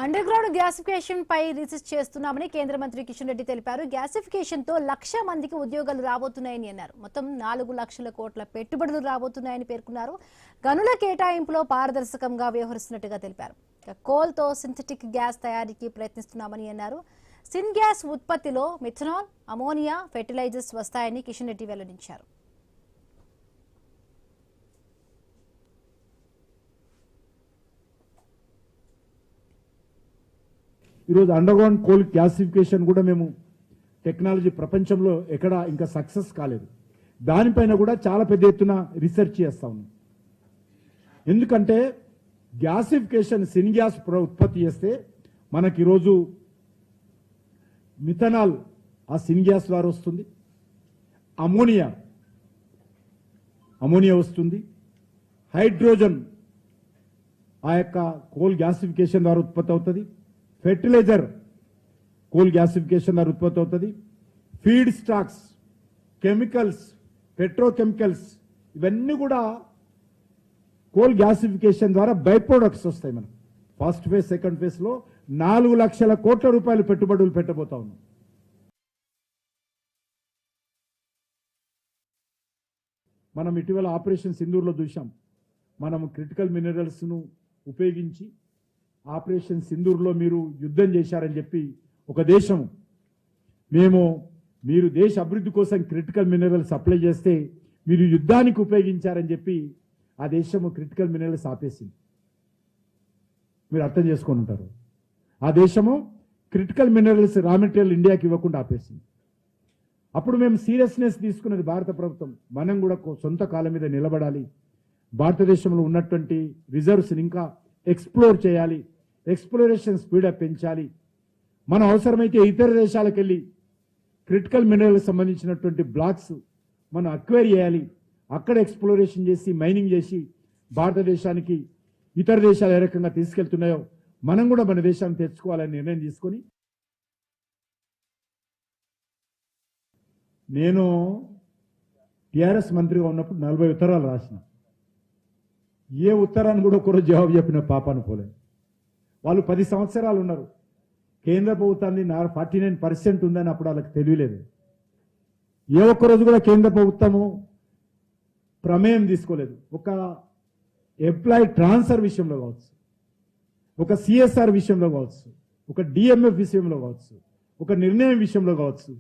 Under ground gasification పై research చేస్తున్నామని కేంద్ర మంత్రి కిషన్ రెడ్డి తెలిపారు. గ్యాసిఫికేషన్ తో 1,00,000 మందికి ఉద్యోగాలు రాబోతున్నాయని అన్నారు. మొత్తం 4 లక్షల కోట్ల పెట్టుబడులు రాబోతున్నాయని పేర్కొన్నారు. గనుల కేటాయింపులో పారదర్శకంగా వ్యవహరిస్తున్నట్టుగా తెలిపారు. కోల్ తో సింథటిక్ గ్యాస్ తయారీకి ప్రయత్నిస్తున్నామని అన్నారు. సిన్ గ్యాస్ ఉత్పత్తిలో మిథనాల్, అమోనియా, ఫెర్టిలైజర్స్ వస్తాయని కిషన్ రెడ్డి వెల్లడించారు. ఈరోజు అండర్గ్రౌండ్ కోల్ గ్యాసిఫికేషన్ కూడా మేము టెక్నాలజీ ప్రపంచంలో ఎక్కడ ఇంకా సక్సెస్ కాలేదు. దానిపైన కూడా చాలా పెద్ద ఎత్తున రీసెర్చ్ చేస్తా ఉన్నాం. ఎందుకంటే గ్యాసిఫికేషన్ సిన్ గ్యాస్ ఉత్పత్తి చేస్తే మనకి ఈరోజు మిథనాల్ ఆ సిన్ గ్యాస్ ద్వారా వస్తుంది, అమోనియా వస్తుంది, హైడ్రోజన్ ఆ యొక్క కోల్ గ్యాసిఫికేషన్ ద్వారా ఉత్పత్తి అవుతుంది, ఫెర్టిలైజర్ కోల్ గ్యాసిఫికేషన్ ద్వారా ఉత్పత్తి అవుతుంది, ఫీడ్ స్టాక్స్, కెమికల్స్, పెట్రోకెమికల్స్ ఇవన్నీ కూడా కోల్ గ్యాసిఫికేషన్ ద్వారా బై ప్రొడక్ట్స్ వస్తాయి. మనం ఫస్ట్ ఫేజ్ సెకండ్ ఫేజ్ లో 4 లక్షల కోట్ల రూపాయలు పెట్టుబడులు పెట్టబోతా ఉన్నాం. మనం ఇటీవల ఆపరేషన్ సింధూర్లో చూసాం. మనం క్రిటికల్ మినరల్స్ ను ఉపయోగించి ఆపరేషన్ సింధూర్లో మీరు యుద్ధం చేశారని చెప్పి ఒక దేశం మీరు దేశ అభివృద్ధి కోసం క్రిటికల్ మినరల్ సప్లై చేస్తే మీరు యుద్ధానికి ఉపయోగించారని చెప్పి ఆ దేశము క్రిటికల్ మినరల్స్ ఆపేసింది. మీరు అర్థం చేసుకొని ఉంటారు. ఆ దేశము క్రిటికల్ మినరల్స్ రా మెటీరియల్ ఇండియాకి ఇవ్వకుండా ఆపేసింది. అప్పుడు మేము సీరియస్నెస్ తీసుకున్నది భారత ప్రభుత్వం. మనం కూడా సొంత కాళ్ళ మీద నిలబడాలి, భారతదేశంలో ఉన్నటువంటి రిజర్వ్స్ ఇంకా ఎక్స్ప్లోర్ చేయాలి, ఎక్స్ప్లోరేషన్ స్పీడప్ పెంచాలి. మనం అవసరమైతే ఇతర దేశాలకు వెళ్ళి క్రిటికల్ మినరల్కి సంబంధించినటువంటి బ్లాక్స్ మనం అక్వైర్ చేయాలి, అక్కడ ఎక్స్ప్లోరేషన్ చేసి మైనింగ్ చేసి భారతదేశానికి ఇతర దేశాలు ఏ రకంగా తీసుకెళ్తున్నాయో మనం కూడా మన దేశాన్ని తెచ్చుకోవాలని నిర్ణయం తీసుకొని నేను టిఆర్ఎస్ మంత్రిగా ఉన్నప్పుడు 40 ఉత్తరాలు రాసిన. ఏ ఉత్తరాన్ని కూడా ఒకరోజు జవాబు చెప్పిన పాపాను పోలేదు. వాళ్ళు 10 సంవత్సరాలు ఉన్నారు. కేంద్ర ప్రభుత్వాన్ని 49% ఉందని అప్పుడు వాళ్ళకి తెలియలేదు. ఏ ఒక్కరోజు కూడా కేంద్ర ప్రభుత్వము ప్రమేయం తీసుకోలేదు. ఒక ఎంప్లాయీ ట్రాన్స్ఫర్ విషయంలో కావచ్చు, ఒక సిఎస్ఆర్ విషయంలో కావచ్చు, ఒక డిఎంఎఫ్ విషయంలో కావచ్చు, ఒక నిర్ణయం విషయంలో కావచ్చు,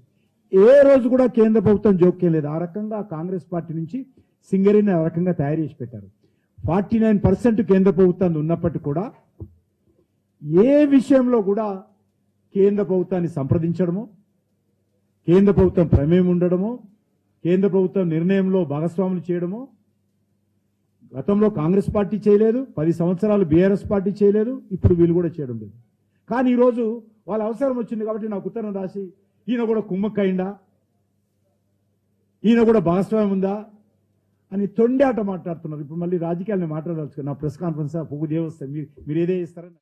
ఏ రోజు కూడా కేంద్ర ప్రభుత్వం జోక్యం లేదు. ఆ రకంగా కాంగ్రెస్ పార్టీ నుంచి సింగరేణి ఆ రకంగా తయారు చేసి పెట్టారు. 49% కేంద్ర ప్రభుత్వాన్ని ఉన్నప్పటికీ కూడా ఏ విషయంలో కూడా కేంద్ర ప్రభుత్వాన్ని సంప్రదించడము, కేంద్ర ప్రభుత్వం ప్రమేయం ఉండడము, కేంద్ర ప్రభుత్వం నిర్ణయంలో భాగస్వాములు చేయడము గతంలో కాంగ్రెస్ పార్టీ చేయలేదు, 10 సంవత్సరాలు బీఆర్ఎస్ పార్టీ చేయలేదు, ఇప్పుడు వీళ్ళు కూడా చేయడం లేదు. కానీ ఈరోజు వాళ్ళ అవసరం వచ్చింది కాబట్టి నాకు ఉత్తరం రాసి ఈయన కూడా కుమ్మక్కయిందా, ఈయన కూడా భాగస్వామ్యం ఉందా అని తొండి ఆట మాట్లాడుతున్నారు. ఇప్పుడు మళ్ళీ రాజకీయాలను మాట్లాడవచ్చు. నా ప్రెస్ కాన్ఫరెన్స్ పొగ్గు దేవస్తే మీరు ఏదే ఇస్తారని